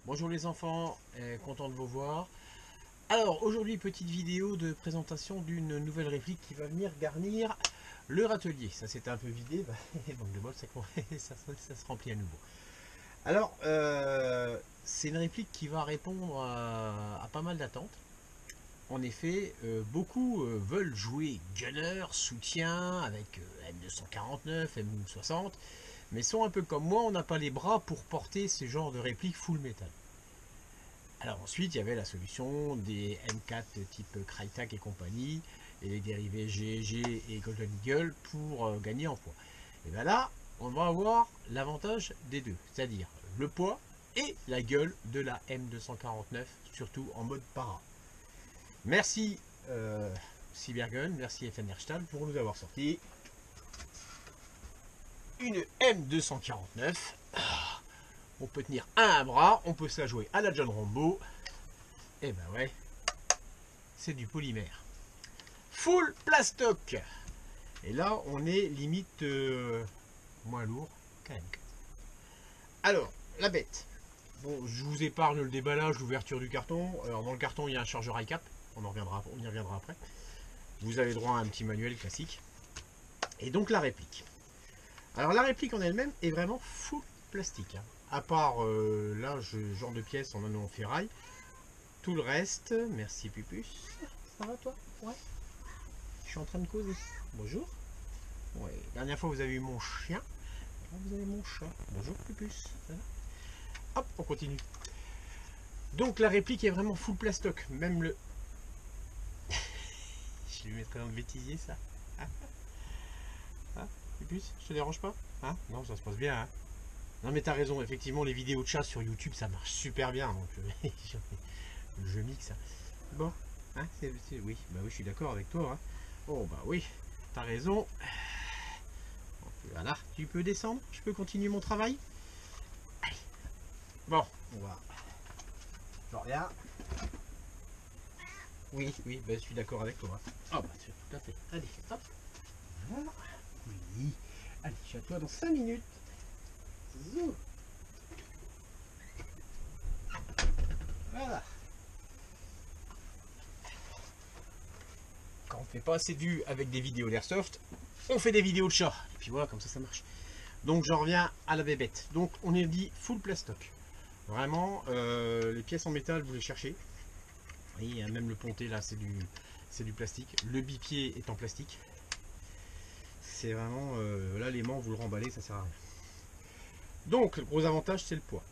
Bonjour les enfants, content de vous voir. Alors aujourd'hui petite vidéo de présentation d'une nouvelle réplique qui va venir garnir le râtelier. Ça c'était un peu vidé, donc de bol ça se remplit à nouveau. Alors c'est une réplique qui va répondre à pas mal d'attentes. En effet, beaucoup veulent jouer gunner, soutien avec M249, M60, mais sont un peu comme moi, on n'a pas les bras pour porter ce genre de réplique full metal. Alors ensuite, il y avait la solution des M4 type Crytek et compagnie, et les dérivés GG et Golden Eagle pour gagner en poids. Et bien là, on va avoir l'avantage des deux, c'est-à-dire le poids et la gueule de la M249, surtout en mode para. Merci Cybergun, merci FNR pour nous avoir sorti une M249. On peut tenir un bras, on peut se la jouer à la John Rambo. Et ben ouais, c'est du polymère. Full plastoc. Et là, on est limite moins lourd qu'un M4. Alors, la bête. Bon, je vous épargne le déballage, l'ouverture du carton. Alors, dans le carton, il y a un chargeur iCap. On y reviendra après. Vous avez droit à un petit manuel classique. Et donc, la réplique. Alors, la réplique en elle-même est vraiment full plastique. Hein. À part là, genre de pièces, on en a en ferraille. Tout le reste, merci Pupus. Ça va toi? Ouais. Je suis en train de causer. Bonjour. Ouais. Dernière fois vous avez eu mon chien. Là, vous avez mon chat. Bonjour Pupus. Voilà. Hop, on continue. Donc la réplique est vraiment full plastoc. Même le... Je lui mettrai dans le bêtisier ça. Hein, Pupus, je te dérange pas? Hein? Non, ça se passe bien. Hein? Non mais t'as raison, effectivement les vidéos de chat sur YouTube ça marche super bien. Donc je mixe. Bon, hein, oui, bah oui, je suis d'accord avec toi. Hein. Oh bah oui, t'as raison. Voilà, tu peux descendre, je peux continuer mon travail. Allez. Bon, on va. Je reviens. Oui, oui, bah, je suis d'accord avec toi. Ah bah tout à fait. Allez, hop. Voilà. Oui. Allez, je suis à toi dans 5 minutes. Zou. Voilà. Quand on fait pas assez de vues avec des vidéos d'airsoft, on fait des vidéos de chat. Et puis voilà, comme ça marche. Donc j'en reviens à la bébête. Donc on est dit full plastoc. Vraiment, les pièces en métal, vous les cherchez. Oui, même le ponté là, c'est du plastique. Le bipied est en plastique. C'est vraiment, là l'aimant, vous le remballez, ça sert à rien. Donc le gros avantage, c'est le poids.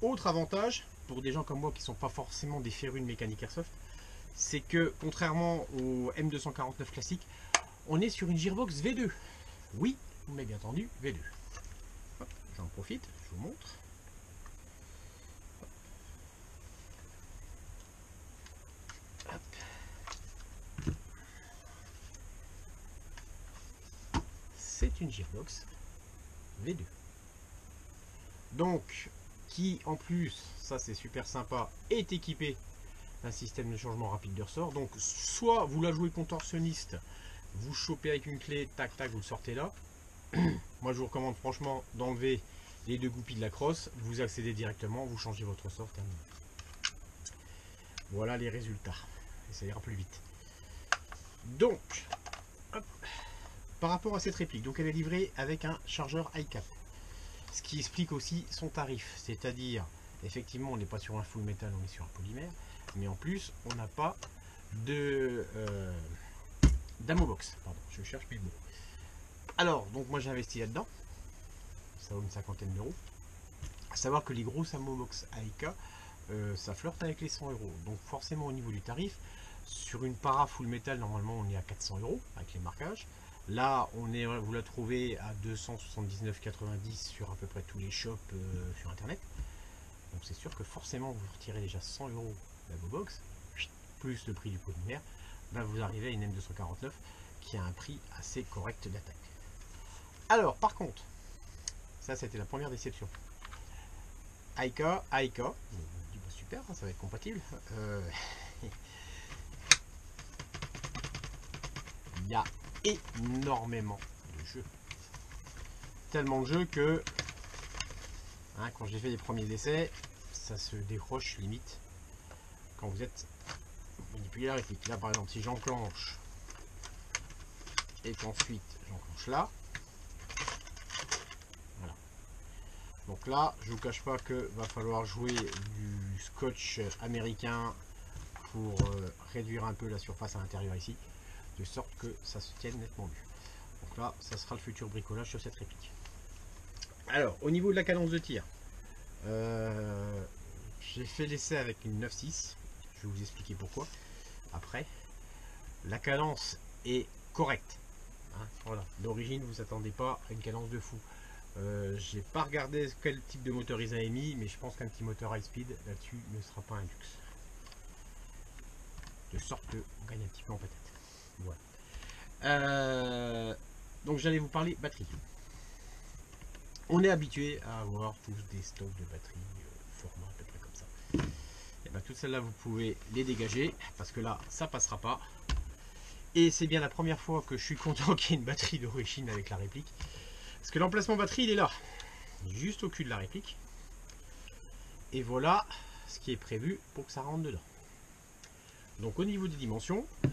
Autre avantage, pour des gens comme moi qui ne sont pas forcément des férus de mécanique airsoft, c'est que contrairement au M249 classique, on est sur une Gearbox V2. Oui, vous m'avez bien entendu, V2. J'en profite, je vous montre. C'est une Gearbox V2. Donc, qui en plus, ça c'est super sympa, est équipé d'un système de changement rapide de ressort. Donc, soit vous la jouez contorsionniste, vous chopez avec une clé, tac tac, vous le sortez là. Moi je vous recommande franchement d'enlever les deux goupilles de la crosse, vous accédez directement, vous changez votre ressort, terminé. Voilà les résultats. Et ça ira plus vite. Donc, hop, par rapport à cette réplique, donc elle est livrée avec un chargeur iCap. Ce qui explique aussi son tarif. C'est-à-dire, effectivement, on n'est pas sur un full metal, on est sur un polymère. Mais en plus, on n'a pas de d'Amobox. Pardon, je cherche mes mots. Alors, donc moi j'ai investi là-dedans. Ça vaut une cinquantaine d'euros. À savoir que les grosses Amobox AIK, ça flirte avec les 100 euros. Donc forcément au niveau du tarif, sur une para full metal, normalement on est à 400 euros avec les marquages. Là, vous la trouvez à 279,90 sur à peu près tous les shops sur internet. Donc c'est sûr que forcément vous retirez déjà 100 euros d'Amobox, plus le prix du polymère, ben vous arrivez à une M249 qui a un prix assez correct d'attaque. Alors par contre, ça c'était la première déception. AIK, super, ça va être compatible. Il y a énormément de jeux. Tellement de jeux que, hein, quand j'ai fait les premiers essais, ça se décroche limite quand vous êtes manipulé la réplique. Là par exemple si j'enclenche et qu'ensuite j'enclenche là, voilà. Donc là je vous cache pas que va falloir jouer du scotch américain pour réduire un peu la surface à l'intérieur ici, de sorte que ça se tienne nettement mieux. Donc là ça sera le futur bricolage sur cette réplique. Alors au niveau de la cadence de tir, j'ai fait l'essai avec une 9.6, je vais vous expliquer pourquoi après. La cadence est correcte, hein, voilà. D'origine vous attendez pas à une cadence de fou. J'ai pas regardé quel type de moteur ils avaient mis, mais je pense qu'un petit moteur high speed là-dessus ne sera pas un luxe, de sorte que on gagne un petit peu en patate. Voilà. Donc j'allais vous parler batterie. On est habitué à avoir tous des stocks de batteries format à peu près comme ça. Et bien toutes celles-là vous pouvez les dégager parce que là ça passera pas. Et c'est bien la première fois que je suis content qu'il y ait une batterie d'origine avec la réplique. Parce que l'emplacement batterie il est là, juste au cul de la réplique. Et voilà ce qui est prévu pour que ça rentre dedans. Donc au niveau des dimensions, je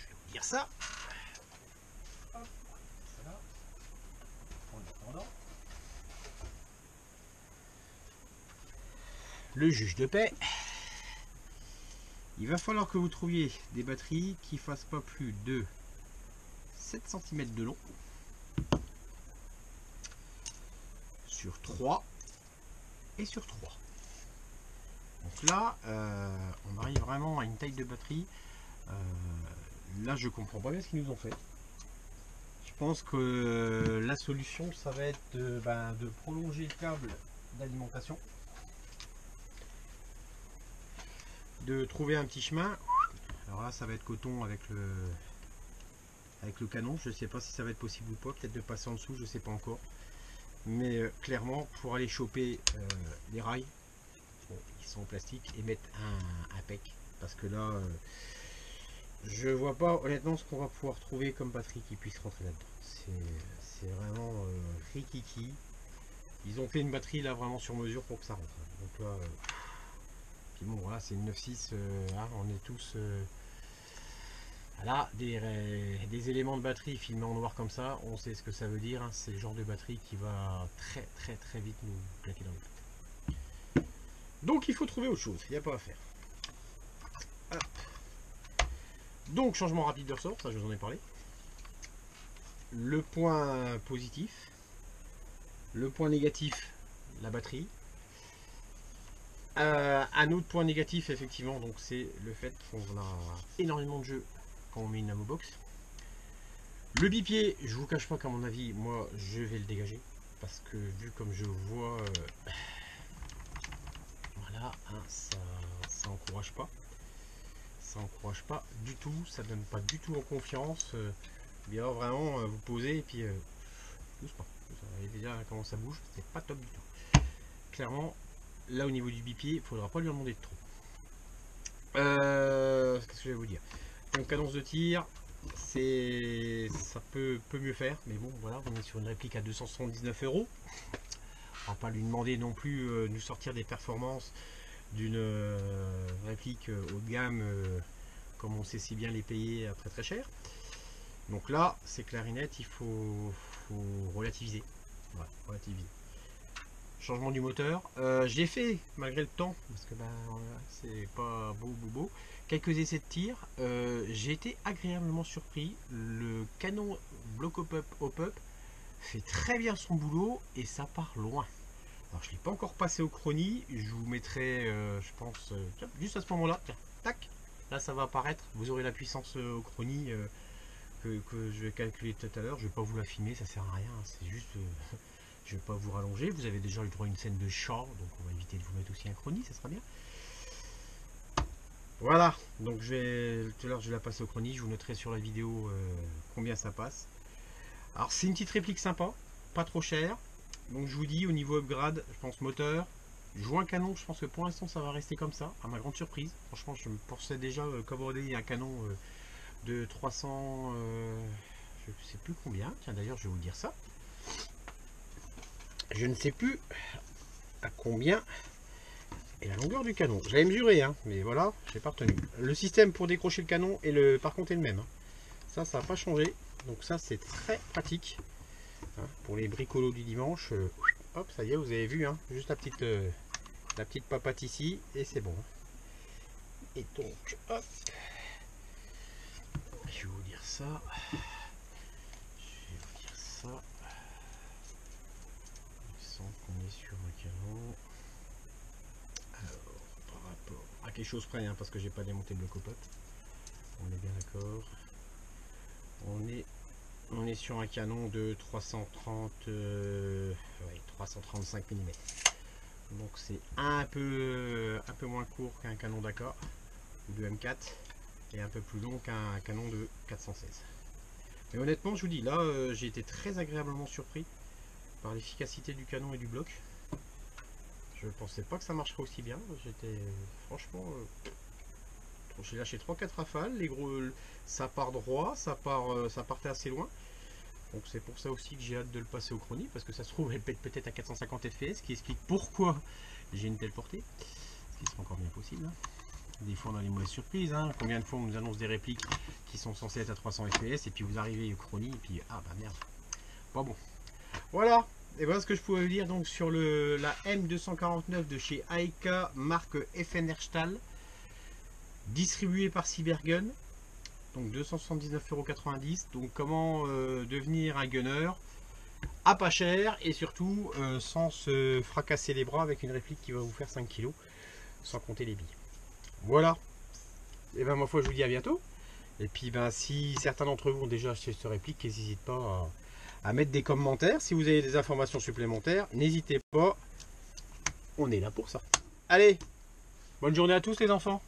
vais vous dire ça. Le juge de paix, il va falloir que vous trouviez des batteries qui fassent pas plus de 7 cm de long sur 3 et sur 3. Donc là on arrive vraiment à une taille de batterie, là je comprends pas bien ce qu'ils nous ont fait. Je pense que la solution ça va être de prolonger le câble d'alimentation, de trouver un petit chemin. Alors là ça va être coton avec le canon, je sais pas si ça va être possible ou pas, peut-être de passer en dessous, je sais pas encore, mais clairement pour aller choper les rails, bon, ils sont en plastique, et mettre un PEC, parce que là je vois pas honnêtement ce qu'on va pouvoir trouver comme batterie qui puisse rentrer là-dedans. C'est vraiment rikiki. Ils ont fait une batterie là vraiment sur mesure pour que ça rentre. Donc là puis bon voilà, c'est une 9.6, hein, on est tous là, des éléments de batterie filmés en noir comme ça, on sait ce que ça veut dire, hein. C'est le genre de batterie qui va très vite nous claquer dans les pattes. Donc il faut trouver autre chose, il n'y a pas à faire. Hop. Donc changement rapide de ressort, ça je vous en ai parlé. Le point positif, le point négatif, la batterie. Un autre point négatif effectivement, donc c'est le fait qu'on a énormément de jeux quand on met une Amobox. Le bipied, je vous cache pas qu'à mon avis, moi je vais le dégager parce que vu comme je vois, voilà, hein, ça encourage pas. Ça encourage pas du tout, ça donne pas du tout en confiance. Bien vraiment vous posez et puis doucement. Vous voyez déjà comment ça bouge, c'est pas top du tout. Clairement, là au niveau du bipied, il faudra pas lui en demander de trop. Qu'est-ce que je vais vous dire? Donc cadence de tir, ça peut mieux faire, mais bon voilà, on est sur une réplique à 279 €. On va pas lui demander non plus de nous sortir des performances d'une réplique haut de gamme comme on sait si bien les payer à très cher. Donc là c'est clarinette, il faut relativiser. Voilà, relativiser. Changement du moteur, j'ai fait malgré le temps parce que c'est pas beau, quelques essais de tir. J'ai été agréablement surpris. Le canon bloc hop-up fait très bien son boulot et ça part loin. Alors je l'ai pas encore passé au chronie, je vous mettrai je pense juste à ce moment là, tac, là ça va apparaître, vous aurez la puissance au chronie que je vais calculer tout à l'heure. Je vais pas vous la filmer, ça sert à rien, c'est juste je vais pas vous rallonger, vous avez déjà eu le droit à une scène de chat, donc on va éviter de vous mettre aussi un chronie, ça sera bien. Voilà, donc tout à l'heure je vais la passer au chronie, je vous noterai sur la vidéo combien ça passe. Alors c'est une petite réplique sympa, pas trop cher. Donc je vous dis au niveau upgrade, je pense moteur, joint canon, je pense que pour l'instant ça va rester comme ça, à ma grande surprise. Franchement je me pensais déjà commander un canon de 300, je ne sais plus combien, tiens d'ailleurs je vais vous dire ça. Je ne sais plus à combien est la longueur du canon. J'avais mesuré, hein, mais voilà, j'ai pas retenu. Le système pour décrocher le canon est par contre est le même. Hein. Ça n'a pas changé. Donc ça, c'est très pratique. Hein, pour les bricolos du dimanche. Hop, ça y est, vous avez vu, hein, juste la petite papate ici, et c'est bon. Et donc, hop. Je vais vous dire ça. Il semble qu'on est sur un canon. Alors, par rapport à quelque chose près, hein, parce que j'ai pas démonté le copote. On est bien d'accord. On est sur un canon de 335 mm. Donc c'est un peu moins court qu'un canon d'Aka de M4 et un peu plus long qu'un canon de 416. Mais honnêtement, je vous dis, là, j'ai été très agréablement surpris par l'efficacité du canon et du bloc. Je pensais pas que ça marcherait aussi bien. J'étais franchement... j'ai lâché 3-4 rafales. Les gros, ça part droit, ça partait assez loin. Donc c'est pour ça aussi que j'ai hâte de le passer au chronie, parce que ça se trouve, elle pète peut-être à 450 fps, ce qui explique pourquoi j'ai une telle portée. Ce qui sera encore bien possible. Des fois on a les mauvaises surprises. Hein. Combien de fois on nous annonce des répliques qui sont censées être à 300 fps, et puis vous arrivez au chronie, et puis ah bah merde. Pas bon. Voilà. Et voilà ce que je pouvais vous dire donc sur la M249 de chez AEK, marque FNR-Stahl, distribuée par Cybergun. Donc 279,90 €. Donc comment devenir un gunner à pas cher et surtout sans se fracasser les bras avec une réplique qui va vous faire 5 kg, sans compter les billes. Voilà. Et ben ma foi, je vous dis à bientôt. Et puis ben si certains d'entre vous ont déjà acheté cette réplique, n'hésitez pas à mettre des commentaires. Si vous avez des informations supplémentaires, n'hésitez pas. On est là pour ça. Allez, bonne journée à tous les enfants.